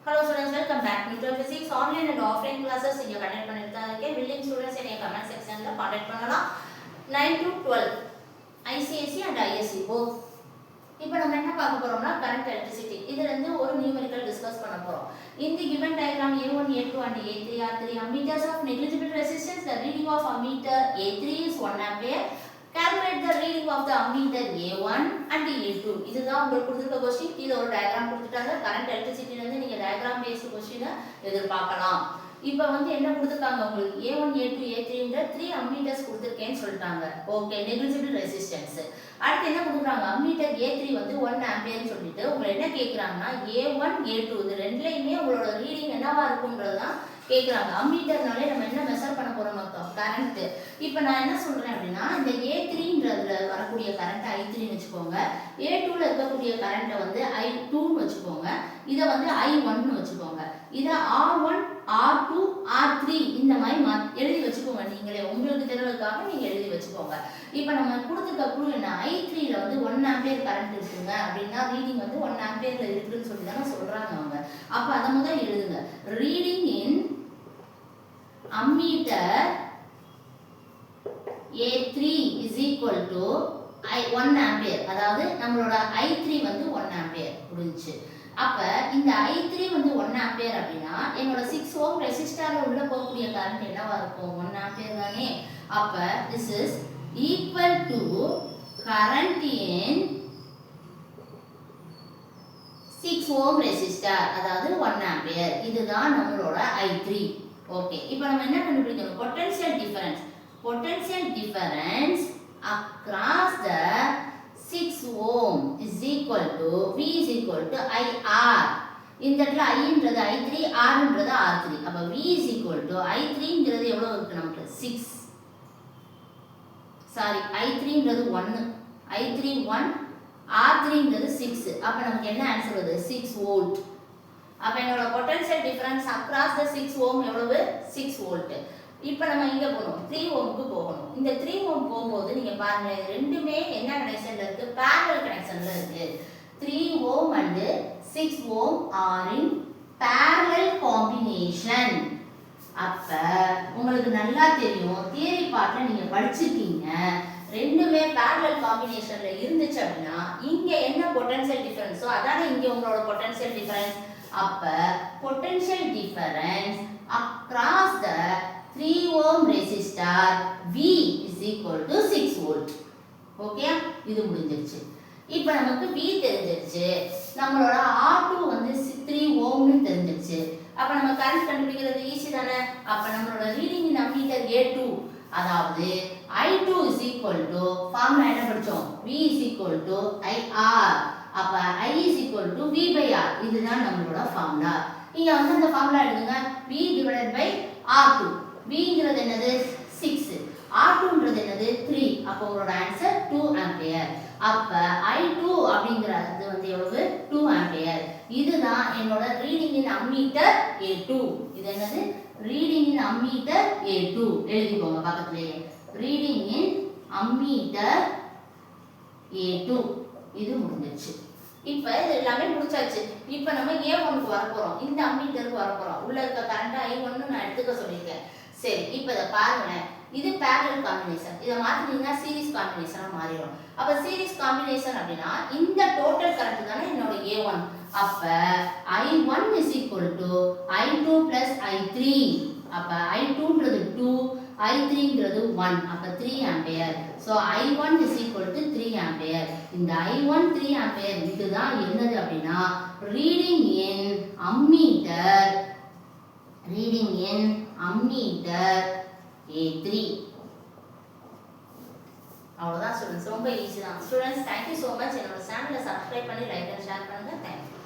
Hello students, welcome back. Nuclear physics online and offline classes இங்க conduct பண்ணிட்டு தான் இருக்கேன். willing students என்னைய கமெண்ட் செக்ஷன்ல கான்டாக்ட் பண்ணலாம். 9 to 12 ICSE and ISE both. இப்போ நம்ம என்ன பார்க்க போறோம்னா current electricity. இதுல இருந்து ஒரு numerical discuss பண்ண போறோம். In the given diagram A1, A2 and A3 are three ammeters of negligible resistance. The reading of ammeter A3 is 1 ampere. Calculate the reading of the ammeter A1 and A2. இதுதான் உங்களுக்கு கொடுத்திருக்க question. கீழ ஒரு diagram கொடுத்துட்டாங்க. Current எலக்ட்ரிசிட்டில இருந்து நீங்க diagram paste question எதிர்பார்க்கலாம். இப்போ வந்து என்ன கொடுத்திருக்காங்க உங்களுக்கு A1 A2 A3 ன்ற 3 அம்மீட்டர்ஸ் கொடுத்திருக்கேன்னு சொல்லிட்டாங்க. Okay, negligible resistance. அடுத்து என்ன கொடுக்குறாங்க அம்மீட்டர் A3 வந்து 1 ஆம்பியர்னு சொல்லிட்டு உங்களை என்ன கேக்குறாங்கன்னா A1 A2 இது ரெண்டுலயுமே உங்களோட ரீடிங் என்னவா இருக்கும்ன்றது தான் கேக்குறாங்க. அம்மீட்டர்னாலே நம்ம என்ன மெஷர் பண்ண போறோம் மொத்தம் கரண்ட். இப்போ நான் என்ன சொல்றேன் அப்படின்னா இந்த A3ன்றதுல வரக்கூடிய கரண்ட் I3 ன்னு வெச்சுக்கோங்க. A2ல இருக்கக்கூடிய கரண்ட் வந்து I2 ன்னு வெச்சுக்கோங்க. இத வந்து I1 ன்னு வெச்சுக்கோங்க. இத R1 R2 R3 இந்த மாதிரி எழுதி வெச்சுக்கோங்க. நீங்களே உங்களுக்கு தெரியறதுக்காக நீங்க எழுதி வெச்சுக்கோங்க. இப்போ நம்ம கொடுத்திருக்க க்ளூ என்ன I3ல வந்து 1 ஆம்பியர் கரண்ட் இருக்குங்க அப்படினா ரீடிங் வந்து 1 ஆம்பியர்ல இருக்குன்னு சொல்லி தான் சொல்றாங்க அவங்க. அப்ப அத முதல்ல எழுதுங்க. Reading in ammeter A3 is equal to 1 ampere. அதாவது நம்மளோட I3 வந்து 1 ampere புரிஞ்சுச்சு. அப்ப இந்த I3 வந்து 1 ampere அப்படினா என்னோட 6 ohm ரெசிஸ்டர்ல உள்ள போகக்கூடிய கரண்ட் என்னவா இருக்கும் 1 ampere தானே. அப்ப this is equal to current in 6 ohm resistor அதாவது 1 ampere. இதுதான் நம்மளோட I3. ஓகே, இப்போ நம்ம என்ன கண்டுபிடிக்கணும் potential difference. Potential difference across the 6 ohm is equal to V is equal to IR. இந்த இடத்துல I ன்றது I3 R ன்றது R3. அப்ப V is equal to I3 ன்றது எவ்வளவு இருக்கு நமக்கு 6. சாரி I3 ன்றது 1. I3 1 R3 ன்றது 6. அப்ப நமக்கு என்ன ஆன்சர் வருது 6 வோல்ட். அப்ப என்னோட potential difference across the 6 ohm எவ்வளவு 6 வோல்ட். இப்போ நம்ம இங்க போறோம் 3 ஓம்க்கு போகணும். இந்த 3 ஓம் போகும்போது நீங்க பாருங்க ரெண்டுமே என்ன கனெக்ஷன்ல இருக்கு parallel கனெக்ஷன்ல இருக்கு. 3 ohm and 6 ohm are in parallel combination. அப்ப உங்களுக்கு நல்லா தெரியும் தியரி பார்ட்ல நீங்க படிச்சிருக்கீங்க ரெண்டுமே parallel combinationல இருந்துச்சு அப்படினா இங்க என்ன பொட்டன்ஷியல் டிஃபரன்ஸோ அதானே இங்க உங்களோட பொட்டன்ஷியல் டிஃபரன்ஸ். அப்ப potential difference across the 3 ohm resistor V is equal to 6 volt. Okay, இது முடிஞ்சிருச்சு. இப்போ நமக்கு V தெரிஞ்சிருச்சு. நம்மளோட R2 வந்து 3 ohm னு தெரிஞ்சிருச்சு. அப்ப நம்ம கரண்ட் கண்டுபிடிக்கிறது ஈஸி தானே. அப்ப நம்மளோட ரீடிங் இன் அம்மீட்டர் A2 அதாவது I2 is equal to formula என்ன படிச்சோம் V is equal to IR. அப்ப I is equal to V by R. இதுதான் நம்மளோட ஃபார்முலா. இங்க வந்து அந்த ஃபார்முலா எழுதுங்க V divided by R2. V ங்கிறது என்னது 6, R2 ன்றது என்னது 3. அப்ப உங்களோட ஆன்சர் 2 ஆம்பியர். அப்ப I2 அப்படிங்கிறது வந்து எவ்வளவு 2 ஆம்பியர். இதுதான் என்னோட ரீடிங் இன் அம்மீட்டர் A2. இது என்னது ரீடிங் இன் அம்மீட்டர் A2 எழுதிக்கோங்க பக்கத்துலயே ரீடிங் இன் அம்மீட்டர் A2. இது முடிஞ்சிருச்சு. இப்போ இது எல்லாமே முடிச்சாச்சு. இப்போ நம்ம A1க்கு வர போறோம். இந்த அம்மீட்டருக்கு வர போறோம். உள்ள இருக்க கரண்ட் I1 ன்னு நான் எடுத்துக்க சொல்லிருக்கேன். சரி, இப்போ இத பாருங்க. இது parallel combination. இத மாத்தினீங்கன்னா சீரிஸ் காம்பினேஷனா மாறிடும். அப்ப சீரிஸ் காம்பினேஷன் அப்படினா இந்த டோட்டல் கரண்ட் தானே என்னோட A1. அப்ப I1 is equal to I2 plus I3. அப்ப I2 ன்றது 2, I3 ன்றது 1. அப்ப 3 ampere. So I1 is equal to 3 ampere. இந்த I1 3 ஆம்பியர் இதுதான் என்னது அப்படினா ரீடிங் இன் அம்மீட்டர் A3. அவ்வளவுதான் ஸ்டூடண்ட்ஸ், ரொம்ப ஈஸி தான் ஸ்டூடண்ட்ஸ். Thank you so much. என்னோட சேனலை சப்ஸ்கிரைப் பண்ணி லைக் அண்ட் ஷேர் பண்ணுங்க. தேங்க்யூ.